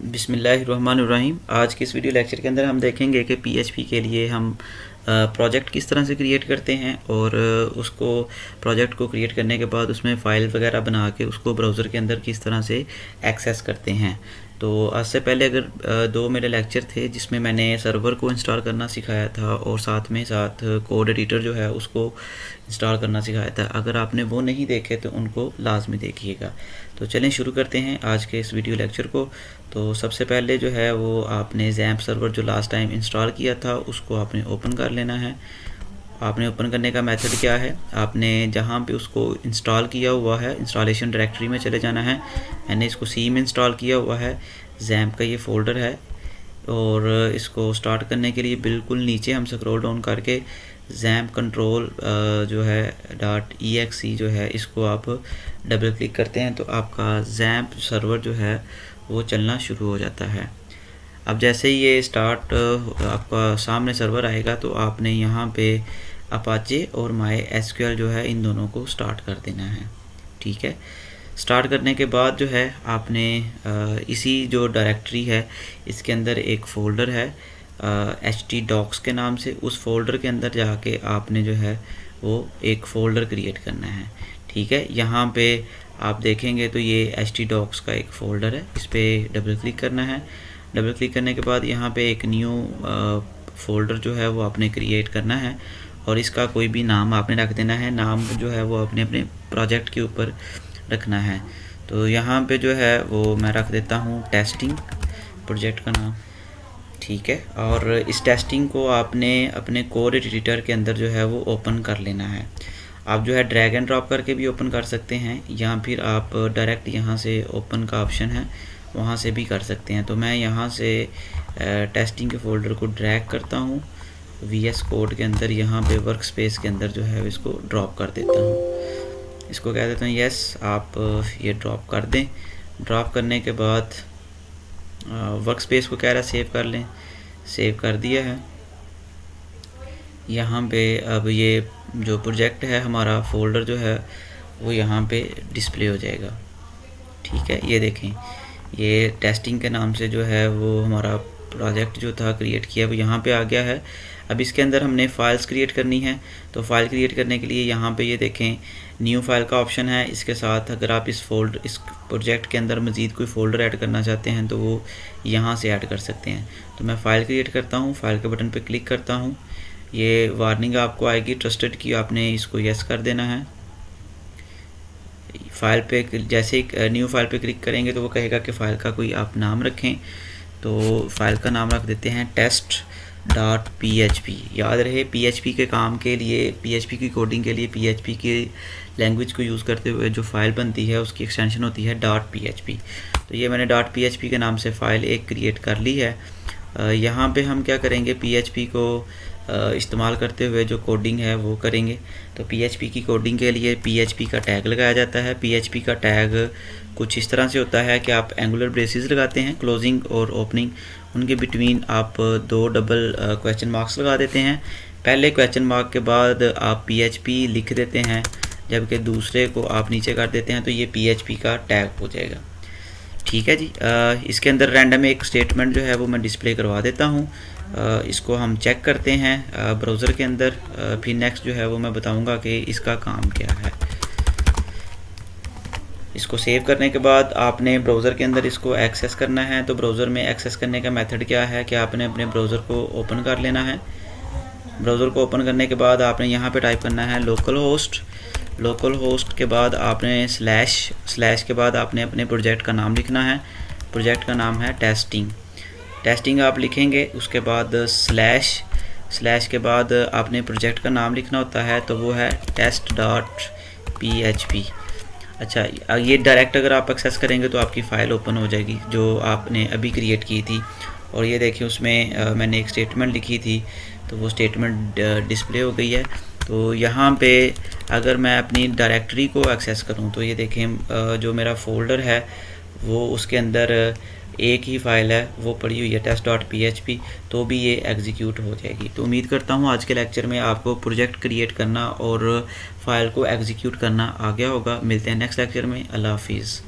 बिस्मिल्लाहिर्रहमानिर्रहीम। आज के इस वीडियो लेक्चर के अंदर हम देखेंगे कि पीएचपी के लिए हम प्रोजेक्ट किस तरह से क्रिएट करते हैं और उसको प्रोजेक्ट को क्रिएट करने के बाद उसमें फ़ाइल वगैरह बना के उसको ब्राउज़र के अंदर किस तरह से एक्सेस करते हैं। तो आज से पहले अगर दो मेरे लेक्चर थे जिसमें मैंने सर्वर को इंस्टॉल करना सिखाया था और साथ में साथ कोड एडिटर जो है उसको इंस्टॉल करना सिखाया था। अगर आपने वो नहीं देखे तो उनको लाजमी देखिएगा। तो चलें शुरू करते हैं आज के इस वीडियो लेक्चर को। तो सबसे पहले जो है वो आपने जैम्प सर्वर जो लास्ट टाइम इंस्टॉल किया था उसको आपने ओपन कर लेना है। आपने ओपन करने का मेथड क्या है, आपने जहाँ पे उसको इंस्टॉल किया हुआ है इंस्टॉलेशन डायरेक्टरी में चले जाना है। मैंने इसको सी में इंस्टॉल किया हुआ है, जैम्प का ये फ़ोल्डर है। और इसको स्टार्ट करने के लिए बिल्कुल नीचे हम स्क्रॉल डाउन करके जैम्प कंट्रोल जो है .exe जो है इसको आप डबल क्लिक करते हैं तो आपका जैम्प सर्वर जो है वो चलना शुरू हो जाता है। अब जैसे ही ये स्टार्ट आपका सामने सर्वर आएगा तो आपने यहाँ पे अपाचे और MySQL जो है इन दोनों को स्टार्ट कर देना है। ठीक है, स्टार्ट करने के बाद जो है आपने इसी जो डायरेक्टरी है इसके अंदर एक फ़ोल्डर है htdocs के नाम से, उस फोल्डर के अंदर जाके आपने जो है वो एक फ़ोल्डर क्रिएट करना है। ठीक है, यहाँ पे आप देखेंगे तो ये htdocs का एक फ़ोल्डर है, इस पर डबल क्लिक करना है। डबल क्लिक करने के बाद यहाँ पे एक न्यू फ़ोल्डर जो है वो आपने क्रिएट करना है और इसका कोई भी नाम आपने रख देना है। नाम जो है वो अपने अपने प्रोजेक्ट के ऊपर रखना है। तो यहाँ पे जो है वो मैं रख देता हूँ टेस्टिंग प्रोजेक्ट का नाम। ठीक है, और इस टेस्टिंग को आपने अपने कोड एडिटर के अंदर जो है वो ओपन कर लेना है। आप जो है ड्रैग एंड ड्रॉप करके भी ओपन कर सकते हैं या फिर आप डायरेक्ट यहाँ से ओपन का ऑप्शन है वहाँ से भी कर सकते हैं। तो मैं यहाँ से टेस्टिंग के फ़ोल्डर को ड्रैग करता हूँ VS कोड के अंदर, यहाँ पे वर्क स्पेस के अंदर जो है इसको ड्रॉप कर देता हूँ। इसको कह देता हूँ यस, आप ये ड्रॉप कर दें। ड्रॉप करने के बाद वर्क स्पेस को कह रहा है सेव कर लें, सेव कर दिया है। यहाँ पे अब ये जो प्रोजेक्ट है हमारा फ़ोल्डर जो है वो यहाँ पे डिस्प्ले हो जाएगा। ठीक है, ये देखें ये टेस्टिंग के नाम से जो है वो हमारा प्रोजेक्ट जो था क्रिएट किया वो यहाँ पे आ गया है। अब इसके अंदर हमने फ़ाइल्स क्रिएट करनी है। तो फ़ाइल क्रिएट करने के लिए यहाँ पे ये देखें न्यू फाइल का ऑप्शन है। इसके साथ अगर आप इस प्रोजेक्ट के अंदर मज़ीद कोई फ़ोल्डर ऐड करना चाहते हैं तो वो यहाँ से ऐड कर सकते हैं। तो मैं फ़ाइल क्रिएट करता हूँ, फ़ाइल के बटन पर क्लिक करता हूँ। ये वार्निंग आपको आएगी ट्रस्टेड की, आपने इसको यस कर देना है। फ़ाइल पे जैसे ही न्यू फाइल पे क्लिक करेंगे तो वो कहेगा कि फ़ाइल का कोई आप नाम रखें। तो फ़ाइल का नाम रख देते हैं test.php। याद रहे PHP के काम के लिए, PHP की कोडिंग के लिए PHP की लैंग्वेज को यूज़ करते हुए जो फ़ाइल बनती है उसकी एक्सटेंशन होती है .php। तो ये मैंने .php के नाम से फ़ाइल एक क्रिएट कर ली है। यहाँ पे हम क्या करेंगे, PHP को इस्तेमाल करते हुए जो कोडिंग है वो करेंगे। तो PHP की कोडिंग के लिए PHP का टैग लगाया जाता है। PHP का टैग कुछ इस तरह से होता है कि आप एंगुलर ब्रेसेस लगाते हैं, क्लोजिंग और ओपनिंग, उनके बिटवीन आप दो डबल क्वेश्चन मार्क्स लगा देते हैं। पहले क्वेश्चन मार्क के बाद आप PHP लिख देते हैं, जबकि दूसरे को आप नीचे कर देते हैं तो ये PHP का टैग हो जाएगा। ठीक है जी, इसके अंदर रैंडम एक स्टेटमेंट जो है वो मैं डिस्प्ले करवा देता हूँ। इसको हम चेक करते हैं ब्राउज़र के अंदर। फिर नेक्स्ट जो है वो मैं बताऊँगा कि इसका काम क्या है। इसको सेव करने के बाद आपने ब्राउज़र के अंदर इसको एक्सेस करना है। तो ब्राउज़र में एक्सेस करने का मेथड क्या है कि आपने अपने ब्राउज़र को ओपन कर लेना है। ब्राउज़र को ओपन करने के बाद आपने यहाँ पे टाइप करना है लोकल होस्ट के बाद आपने स्लैश के बाद आपने अपने प्रोजेक्ट का नाम लिखना है। प्रोजेक्ट का नाम है टेस्टिंग आप लिखेंगे। उसके बाद स्लैश के बाद आपने प्रोजेक्ट का नाम लिखना होता है, तो वो है test.php। अच्छा, ये डायरेक्ट अगर आप एक्सेस करेंगे तो आपकी फ़ाइल ओपन हो जाएगी जो आपने अभी क्रिएट की थी। और ये देखिए उसमें मैंने एक स्टेटमेंट लिखी थी तो वो स्टेटमेंट डिस्प्ले हो गई है। तो यहाँ पे अगर मैं अपनी डायरेक्टरी को एक्सेस करूँ तो ये देखें जो मेरा फ़ोल्डर है वो उसके अंदर एक ही फ़ाइल है वो पड़ी हुई है test.php, तो भी ये एग्जीक्यूट हो जाएगी। तो उम्मीद करता हूँ आज के लेक्चर में आपको प्रोजेक्ट क्रिएट करना और फाइल को एग्जीक्यूट करना आ गया होगा। मिलते हैं नेक्स्ट लेक्चर में। अल्लाह हाफिज़।